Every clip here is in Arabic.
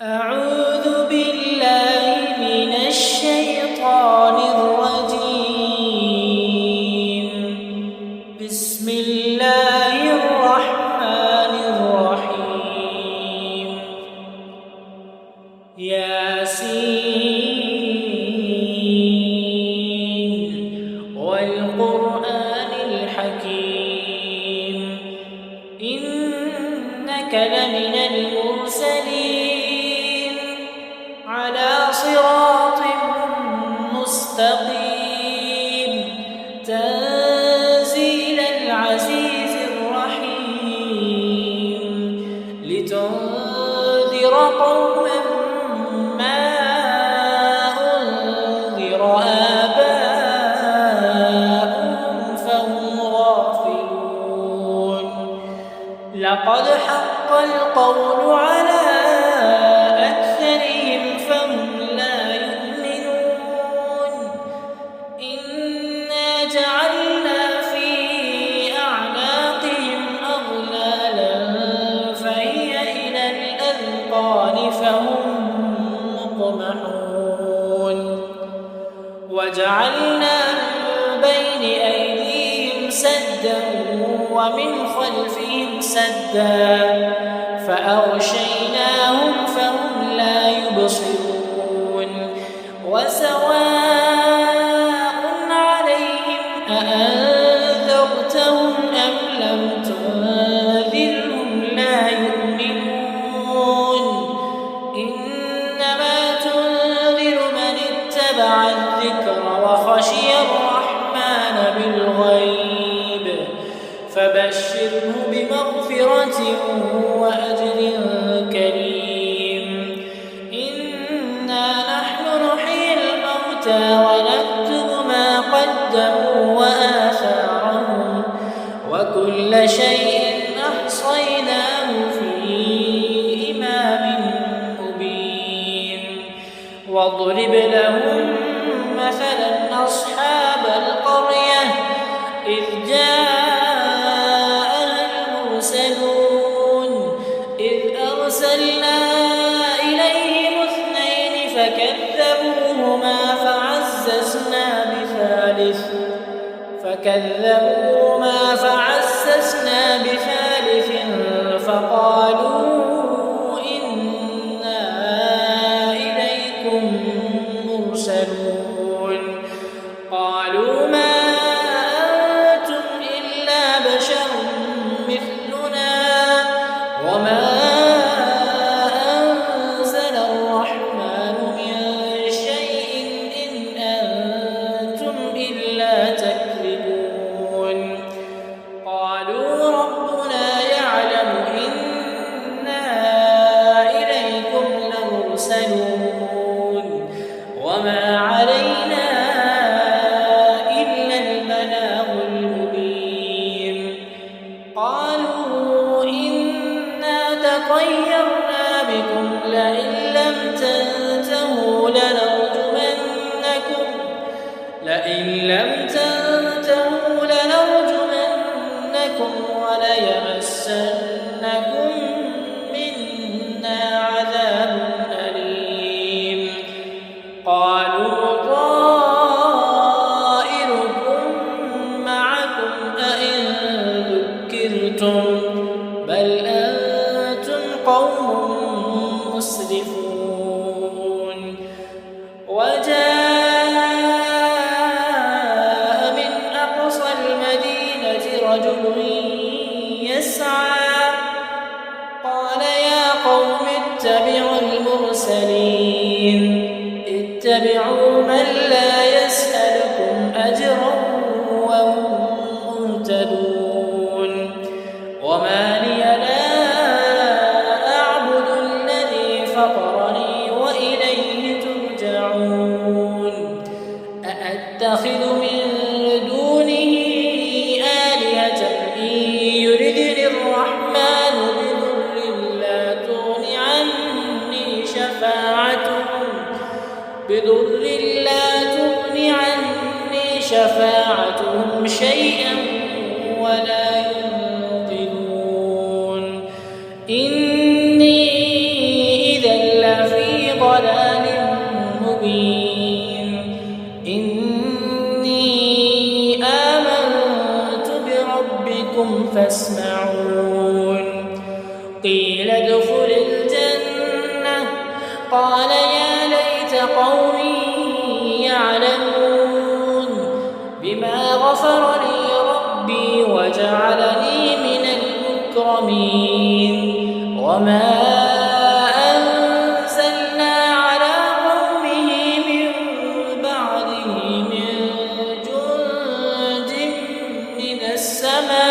أعوذ بالله من الشيطان الرجيم. بسم الله الرحمن الرحيم. ياسين والقرآن الحكيم إنك لمن المرسلين على صراط مستقيم تنزيل العزيز الرحيم لتنذر قوما ما أنذر آباؤهم فهم غافلون. لقد حق القول على أكثرهم فهم لا يؤمنون. إنا جعلنا في أعناقهم أغلالا فهي إلى الأذقان فهم مقمحون. وجعلنا من بين أيديهم سدا ومن خلفهم سدا فأغشيناهم فهم لا يبصرون. وسواء عليهم أأنذرتهم أم لم تنذرهم لا يؤمنون. إنما تنذر من اتبع الذكر وخشي الرحمن بالغيب فبشره بمغفرة وأجر كريم. إنا نحن نحيي الموتى ونكتب ما قدموا وآثارهم وكل شيء أحصيناه في إمام مبين. واضرب لهم مثلا أصحاب القرية إذ أرسلنا إليهم اثنين فكذبوهما فعززنا بثالث فقالوا إنا إليكم مرسلون. قالوا ما أنتم إلا بشر مثلنا وما وما علينا إلا البلاغ المبين. قالوا إنا تطيرنا بكم لئن لم تنتهوا لنرجمنكم وليمسنكم منا عذاب أليم. قالوا طائركم معكم أئن ذكرتم بل أنتم قوم مسرفون. وجاء من أقصى المدينة رجل يسعى قال يا قوم اتبعوا المرسلين اتبعوا من لا يسألكم أجرا وهم مهتدون. وما لي لا أعبد الذي فطرني وإليه ترجعون. أأتخذ من دونه آلهة إن يردني الرحمن بضر لا تغن عني شفاعتهم شيئا ولا ينقذون. إني إذا قال يا ليت قومي يعلمون بما غفر لي ربي وجعلني من المكرمين وما أنزلنا على قومه من بعده من جند من السماء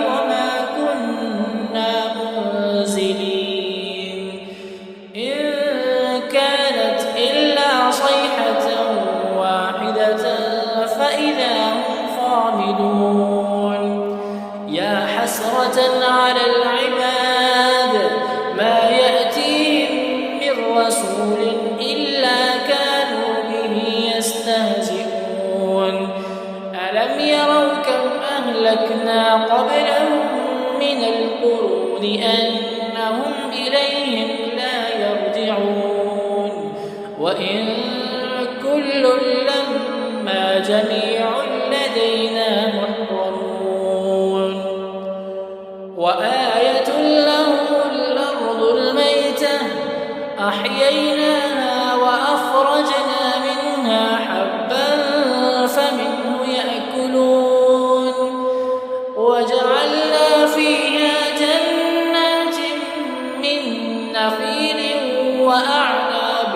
وما كنا منزلين إن كانت إلا صيحة واحدة فإذا هم خامدون يا حسرة على العباد ما يأتيهم من رسول إلا كانوا به يستهزئون ألم يروا كم أهلكنا قبلهم من القرون أنهم إليهم لا يرجعون وإن كل لما جميع لدينا محضرون وآية لهم الأرض الميتة أحييناها وأخرجنا منها حبا فمنه يأكلون وجعلنا فيها جنات من نخيل وأعناب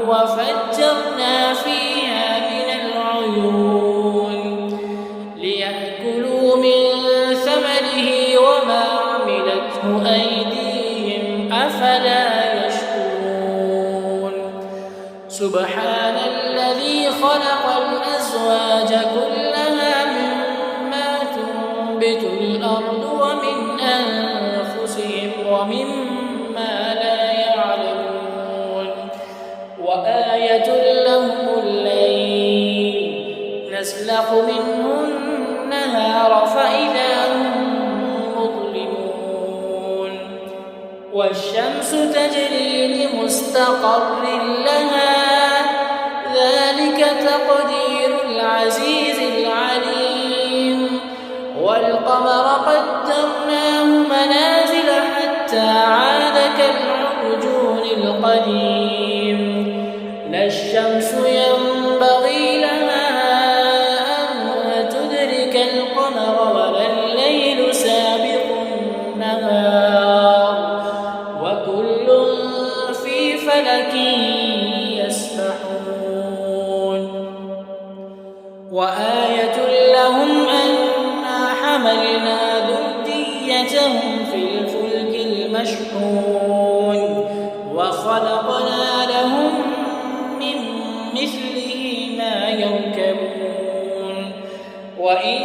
وفجرنا فيها من العيون ليأكلوا من ثمره وما عملته أيديهم أفلا يشكرون سبحان الذي خلق الأزواج كلها مما تنبت الأرض ومن أنفسهم ومما لا يعلمون وآية لهم الليل نسلخ منه النهار فإذا هم مظلمون والشمس تجري لمستقر لها ذلك تقدير العزيز العليم والقمر قدرناه منازل حتى عاد كالعرجون القديم لا الشمس ينبغي لها أن تدرك القمر ولا الليل سابق النهار وكل في فلك يسبحون وآية لهم أنا حملنا ذريتهم في الفلك المشحون وخلقنا لهم من مثله ما يركبون وإن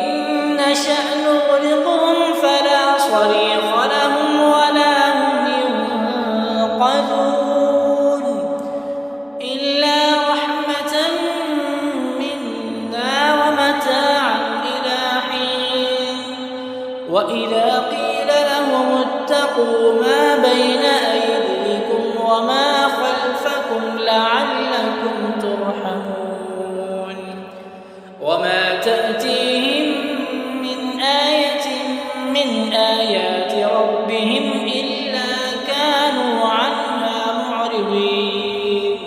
نشأ نغرقهم فلا صريخ لهم ولا هم ينقذون إلا رحمة منا ومتاعا إلى حين وإذا قيل لهم اتقوا ما بين أيديكم وما خلفكم لعلكم ترحمون وما تأتيهم من آية من آيات ربهم إلا كانوا عنها معرضين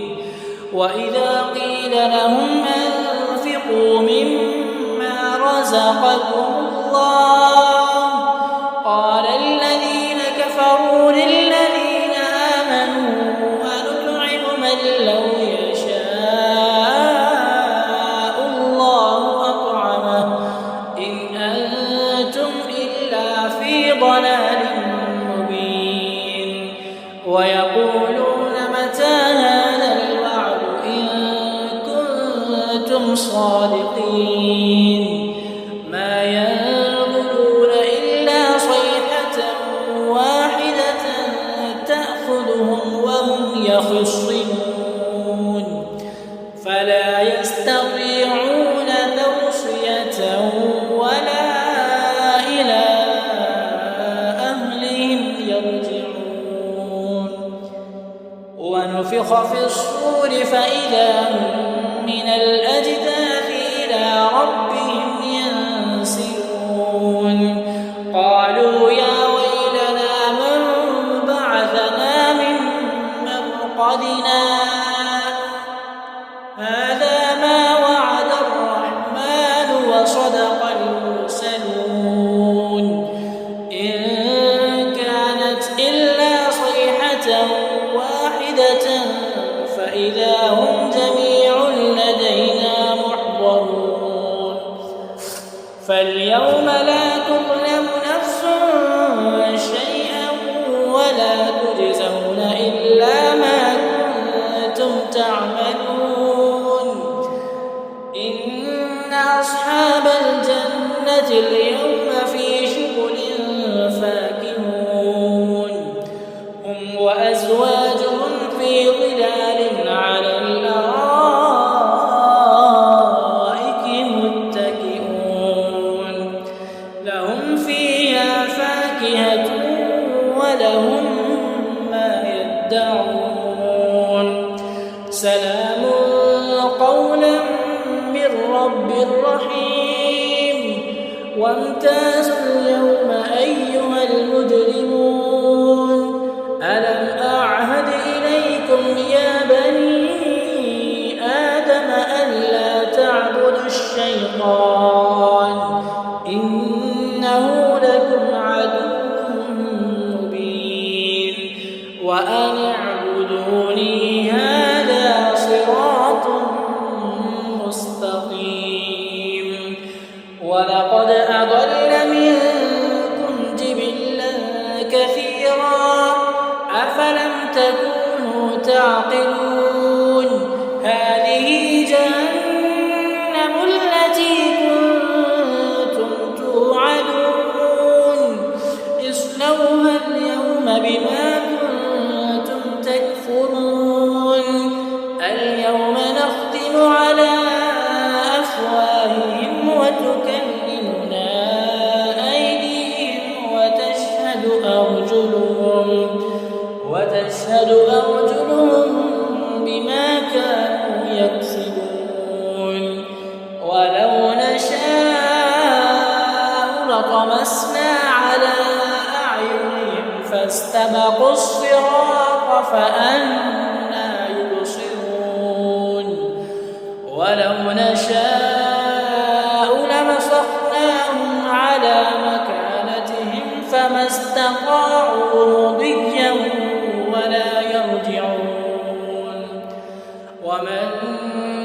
وإذا قيل لهم أنفقوا مما رزقكم الله قال الذين كفروا للذين آمنوا أنطعم من لو يشاء الله أطعمه إن أنتم إلا في ضلال مبين ويقولون متى هذا الوعد إن كنتم صادقين ما ينظرون إلا صيحة واحدة تأخذهم وهم يخصمون فلا يستطيعون توصية ولا إلى أهلهم يرجعون ونفخ في الصور فإذا هم من الأجداث إلى ربهم فاليوم لا تظلم نفس شيئا ولا تجزون إلا ما كنتم تعملون. إن أصحاب الجنة اليوم في شغل فاكهون هم وأزواجهم في ظلال على الأرائك متكئون لهم فيها فاكهة ولهم ما يدعون سلام قولا من رب رحيم. وامتازوا اليوم أيها المجرمون ألم أعهد إليكم يا بني آدم ألا تعبدوا الشيطان إنه لكم عدو مبين وأن اعبدوني هذا صراط مستقيم. ولقد أضل منكم جبلا كثيرا أفلم تكونوا تعقلون. هذه جهنم التي كنتم توعدون اصلوها اليوم بما كنتم تكفرون. اليوم نختم على أفواههم وتكلمنا أيديهم وتشهد أرجلهم بما كانوا يكسبون. ولو نشاء لطمسنا على أعينهم فاستبقوا الصراط فأنى يبصرون. ولو نشاء لمسخناهم على مكانتهم فما استطاعوا مضيا ولا يرجعون. ومن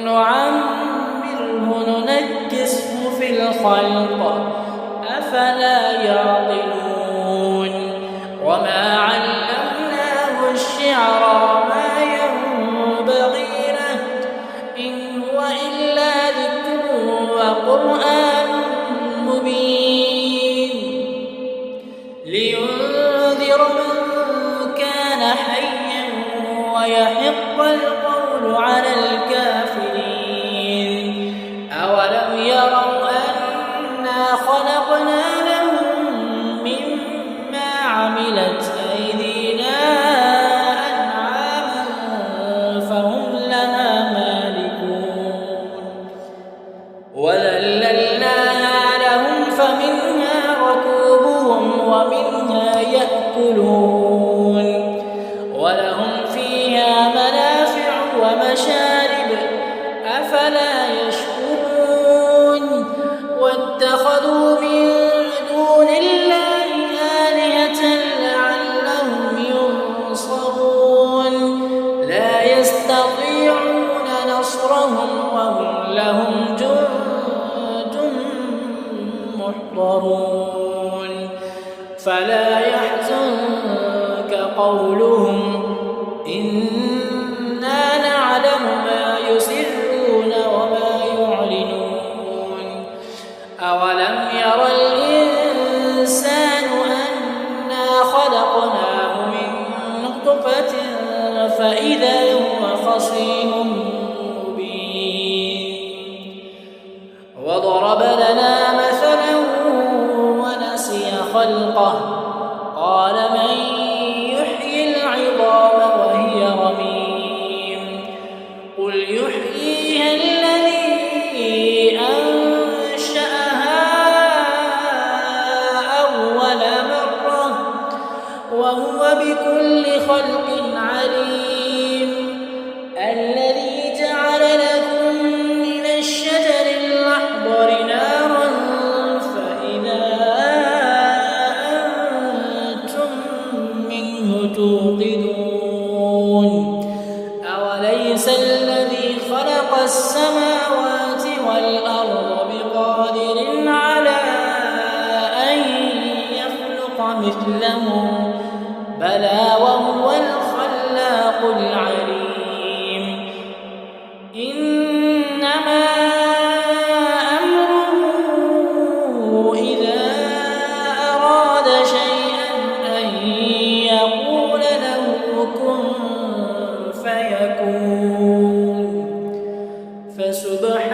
نعمره ننكسه في الخلق أفلا يعقلون. وما علمناه الشعر ما ينبغي له إن هو إلا ذكر وقرآن مبين لينذر من كان حيا ويحق القول على الكافرين. أولم يروا أنا خلقنا لهم مما عملت أيدينا أنعاما فهم لها مالكون وذللناها لهم فمنها ركوبهم ومنها يأكلون ولهم فيها منافع ومشارب أفلا يشكرون. واتخذوا من دون الله آلهة لعلهم ينصرون لا يستطيعون نصرهم وهم لهم جند محضرون. فلا يحزنك قولهم إنا نعلم ما يسرون وما يعلنون. أولم ير الإنسان أنا خلقناه من نطفة فإذا هو خصيم مبين. وضرب لنا مثلا ونسي خلقه قال من يحيي العظام وهي رميم قل يحييها الذي أنشأها أول مرة وهو بكل خلق عليم. الذي جعل لكم من الشجر الأخضر نارا فإذا أنتم منه توقدون. أوليس الذي خلق السماوات والأرض بقادر على مثله بلى وهو الخلاق العليم إنما أمره إذا أراد شيئا أن يقول له كن فيكون فسبحان